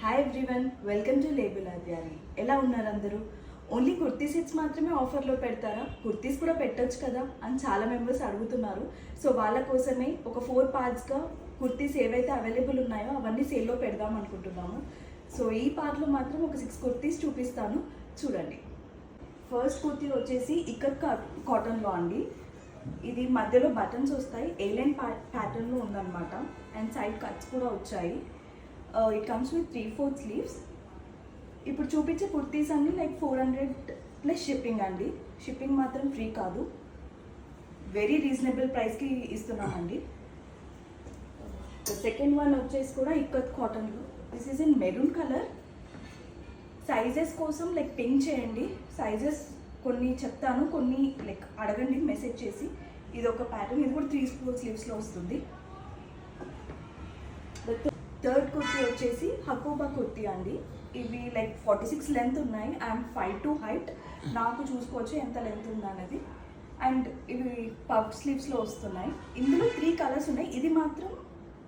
Hi everyone, welcome to label Adhyari. ఎలా ఉన్నారు అందరూ? ఓన్లీ కుర్తీ సెట్స్ మాత్రమే ఆఫర్లో పెడతారా? కుర్తీస్ కూడా పెట్టొచ్చు కదా అని చాలా మెంబర్స్ అడుగుతున్నారు. సో వాళ్ళ కోసమే ఒక 4 పార్ట్స్గా కుర్తీస్ ఏవైతే అవైలబుల్ ఉన్నాయో అవన్నీ సేల్లో పెడదాం అనుకుంటున్నాము. సో ఈ పార్ట్లో మాత్రం ఒక 6 కుర్తీస్ చూపిస్తాను, చూడండి. ఫస్ట్ కుర్తీ వచ్చేసి ఇక్కత్ కాటన్లో అండి. ఇది మధ్యలో బటన్స్ వస్తాయి, ఏలైన్ ప్యాటర్న్లో ఉందన్నమాట. అండ్ సైడ్ కట్స్ కూడా వచ్చాయి. It comes with 3/4 sleeves. ఇప్పుడు చూపించే కుర్తీస్ అన్ని లైక్ 400 ప్లస్ షిప్పింగ్ అండి. షిప్పింగ్ మాత్రం ఫ్రీ కాదు, వెరీ రీజనబుల్ ప్రైస్కి ఇస్తున్నామండి. సెకండ్ వన్ వచ్చేసి కూడా ఇక్కత్ కాటన్లో. This is in maroon colour. Sizes కోసం లైక్ పింక్ చేయండి. సైజెస్ కొన్ని చెప్తాను, కొన్ని లైక్ అడగండి మెసేజ్ చేసి. ఇది ఒక ప్యాటర్న్, ఇది కూడా 3/4 స్లీవ్స్లో వస్తుంది. థర్డ్ కుర్తీ వచ్చేసి హకోబా కుర్తీ అండి. ఇవి లైక్ 46 లెంత్ ఉన్నాయి. I'm 5'2" height. నాకు చూసుకోవచ్చు ఎంత లెంత్ ఉందా అనేది. అండ్ ఇవి పఫ్ స్లీవ్స్లో వస్తున్నాయి. ఇందులో 3 కలర్స్ ఉన్నాయి. ఇది మాత్రం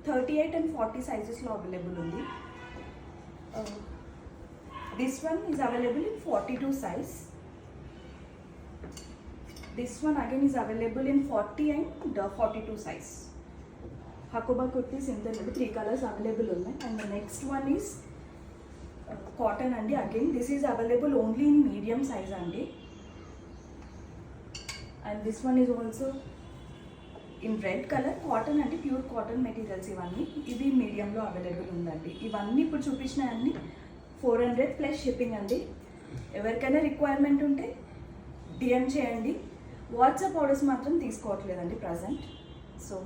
38 and 40 సైజెస్లో అవైలబుల్ ఉంది. This one is available in 42 size. This one again is available in 40 and 42 size. Hakoba kurtis ఇందులో 3 కలర్స్ అవైలబుల్ ఉన్నాయి. And next one is cotton అండి. Again this is available only in medium size అండి. And this one is also in red colour. Cotton అంటే pure cotton materials ఇవన్నీ. ఇది మీడియంలో available ఉందండి. ఇవన్నీ ఇప్పుడు చూపించినవన్నీ 400 ప్లస్ షిప్పింగ్ అండి. ఎవరికైనా రిక్వైర్మెంట్ ఉంటే డిఎం చేయండి. వాట్సాప్ ఆర్డర్స్ మాత్రం తీసుకోవట్లేదండి ప్రజెంట్. సో